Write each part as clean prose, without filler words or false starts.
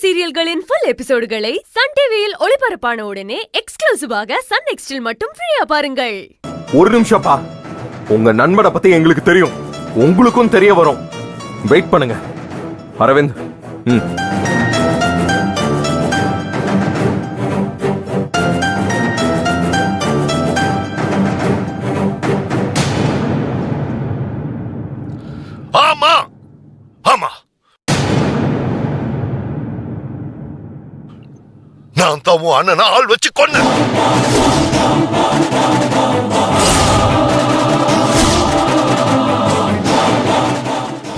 சீரியல்களின் full எபிசோடுகளை Sun டிவியில் ஒளிபரப்பான உடனே எக்ஸ்க்ளூசிவாக சன் நெக்ஸ்டில் மட்டும் ஃப்ரீயா பாருங்கள். ஒரு நிமிஷம்ப்பா, உங்க நண்பனை பத்தி எங்களுக்கு தெரியும், உங்களுக்கும் தெரிய வரும். வெயிட் பண்ணுங்க. அரவிந்த், ஆமா ஆமா, நான் தான் உன் அண்ணனை ஆள் வச்சு கொன்னேன்.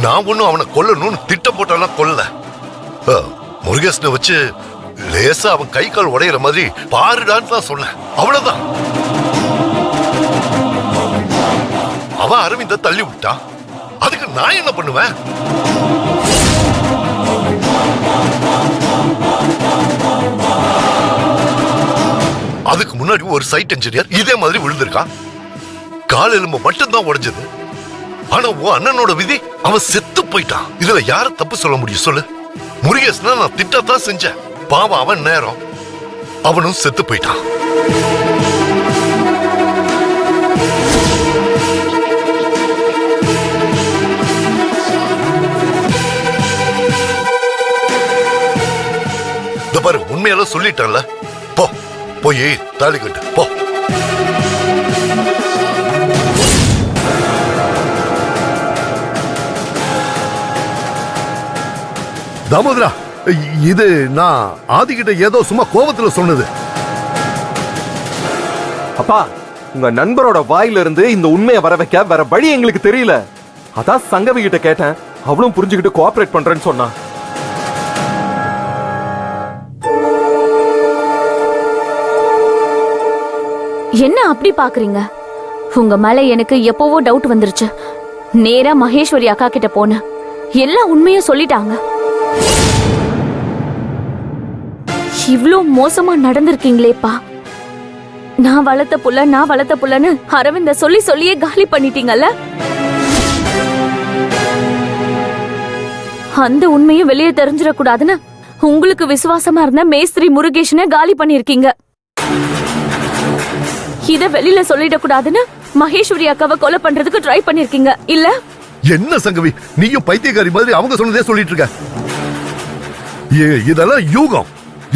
நான் ஒன்னும் அவனை கொல்லணும்னு திட்டம் போட்டாலும் கொல்ல. முருகேசனை வச்சு லேசா அவன் கை கால் உடையிற மாதிரி பாருடான்னு தான் சொன்னேன், அவ்வளவுதான். அவன் அரவிந்த தள்ளி விட்டான், அதுக்கு நான் என்ன பண்ணுவேன்? அதுக்கு முன்னாடி ஒரு சைட் இன்ஜினியர் இதே மாதிரி விழுந்திருக்கான். கால் எலும்பு மட்டும்தான் உடைஞ்சது. ஆனா உன் அண்ணனோட விதி, அவன் செத்து போயிட்டான். இதுல யார தப்பு சொல்ல முடியும் சொல்லு? முருகேசனா நான் திட்டத்தான் செஞ்சேன், பாவம் அவன் நேரம், அவனும் செத்து போயிட்டான். பாரு, உண்மையெல்லாம் சொல்லிட்டான்ல, போ போய் தாலி கட்டு போ. தாமோதரா, இது நான் ஆதிகிட்ட ஏதோ சும்மா கோபத்துல சொன்னது. அப்பா, உங்க நண்பரோட வாயில இருந்து இந்த உண்மையை வர வைக்க வேற வழி எங்களுக்கு தெரியல. அதான் சங்கவி கிட்ட கேட்டேன், அவளும் புரிஞ்சுக்கிட்டு கோஆபரேட் பண்றேன்னு சொன்னா. என்ன அப்படி பாக்குறீங்க? உங்க மேல எனக்கு எப்பவோ டவுட் வந்துருச்சு. நேரா மகேஸ்வரி அக்கா கிட்ட போன எல்லா உண்மையும் சொல்லிட்டாங்க. இவ்ளோ மோசமா நடந்திருக்கீங்களேப்பா. நான் வளர்த்த புள்ளன்னு அரவிந்த சொல்லியே காலி பண்ணிட்டீங்கல்ல. அந்த உண்மையும் வெளியே தெரிஞ்சிடக்கூடாதுன்னு உங்களுக்கு விசுவாசமா இருந்த மேஸ்திரி முருகேஷனை காலி பண்ணிருக்கீங்க. இத வெளியில சொல்லிட கூடாதுன்னு மகேஸ்வரி அக்காவை கொலை பண்றதுக்கு ட்ரை பண்ணிருக்கீங்க இல்ல? என்ன சங்கவி, நீயும் பைத்தியக்காரி மாதிரி அவங்க சொன்னதே சொல்லிட்டு இருக்க. இதெல்லாம் யூகம்.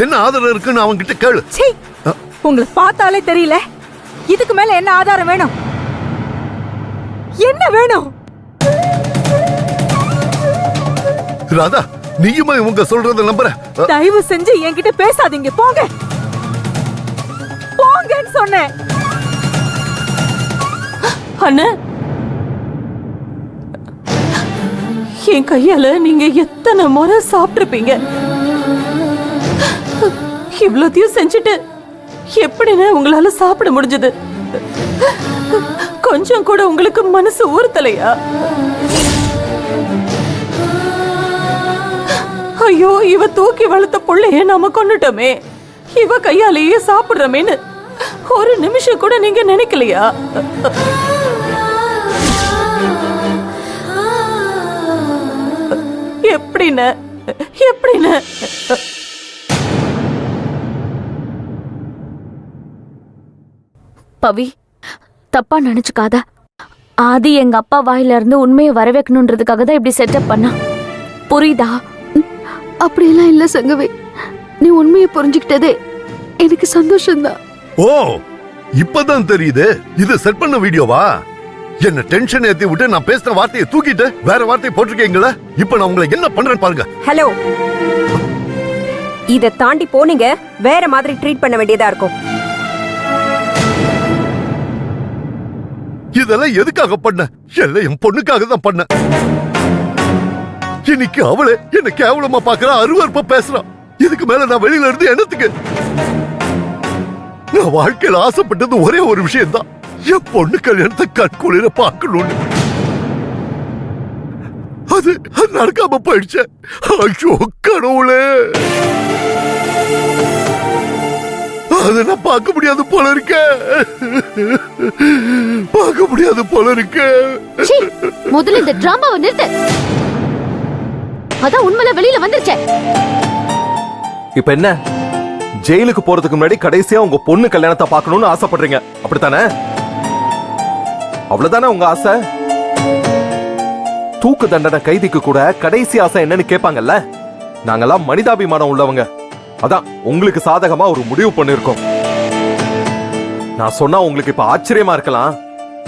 என்ன ஆதாரம் இருக்குன்னு அவங்க கிட்ட கேளு. உங்களுக்கு பார்த்தாலே தெரியல, இதுக்கு மேல என்ன ஆதாரம் வேணும்? என்ன வேணும்? ராதா, நீயுமா இவங்க சொல்றத நம்புற? தயவு செஞ்சு என்கிட்ட பேசாதீங்க, போங்க போங்கன்னு சொன்னேன். அண்ணா, என் கையால நீங்க எத்தனை முறை சாப்பிட்டிருப்பீங்க. இவ்வளோத்தையும் செஞ்சுட்டு எப்படின்னு உங்களால சாப்பிட முடிஞ்சது? கொஞ்சம் கூட உங்களுக்கு மனசு ஊர்த்தலையா? ஐயோ, இவ தூக்கி வளர்த்த புள்ளைய நாம கொண்டுட்டோமே, இவ கையாலேயே சாப்பிடுறமேன்னு ஒரு நிமிஷம் கூட நீங்க நினைக்கலையா? எப்படின்னு பவி, தப்பா நினைச்சுக்காத. ஆதி எங்க அப்பா வாயில இருந்து உண்மையை வர வைக்கணும்ன்றதுக்காக தான் இப்படி செட்டப் பண்ணா. புரியுதா? அப்படியெல்லாம் இல்ல சங்கவி, நீ உண்மையை புரிஞ்சுக்கிட்டதே எனக்கு சந்தோஷம்தான். ஓ, இப்பதான் தெரியுது இது செட் பண்ண வீடியோவா? என்ன டென்ஷன் ஏத்தி விட்டு நான் பேசின வார்த்தையை தூக்கிட்டு வேற வார்த்தையை போட்டிருக்கீங்களா? இப்ப நான் உங்களை என்ன பண்றேன்னு பாருங்க. ஹலோ, இத தாண்டி போனீங்க வேற மாதிரி ட்ரீட் பண்ண வேண்டியதா இருக்கும். இதெல்லாம் எதுக்காக பண்ண? எல்லாம் என் பொண்ணுக்காக தான் பண்ண. இன்னைக்கு அவளே என்ன கேவலமா பாக்குறா, அருவருப்பா பேசுறான். இதுக்கு மேல நான் வெளியில இருந்து என்னத்துக்கு? நான் வாழ்க்கையில ஆசைப்பட்டது ஒரே ஒரு விஷயம் தான், என் பொண்ணு கல்யாணத்தை கண்குளிர பார்க்கணும்னு. அது நடக்காம போயிடுச்சு. ஐயோ கடவுளே, அதை நான் பார்க்க முடியாது போல இருக்க. பார்க்க முடியாது போல இருக்கு. முதல்ல இந்த டிராமாவை நிறுத்து. அதான் உண்மையில வெளியில வந்துருச்சே. இப்ப என்ன, ஜெயிலுக்கு போறதுக்கு முன்னாடி கடைசியா உங்க பொண்ணு கல்யாணத்தை பார்க்கணும்னு ஆசைப்படுறீங்க, அப்படித்தானே? அவ்வளவுதானே உங்க ஆசை? தூக்கு தண்டனை கைதிக்கு கூட கடைசி ஆசை என்னன்னு கேட்பாங்கல்ல. நாங்கெல்லாம் மனிதாபிமானம் உள்ளவங்க, அதான் உங்களுக்கு சாதகமா ஒரு முடிவு பண்ணிருக்கோம். நான் சொன்னா உங்களுக்கு இப்ப ஆச்சரியமா இருக்கலாம்.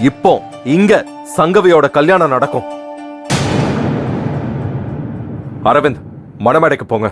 இப்போ இங்க சங்கவியோட கல்யாணம் நடக்கும். அரவிந்த், மணமேடைக்கு போங்க.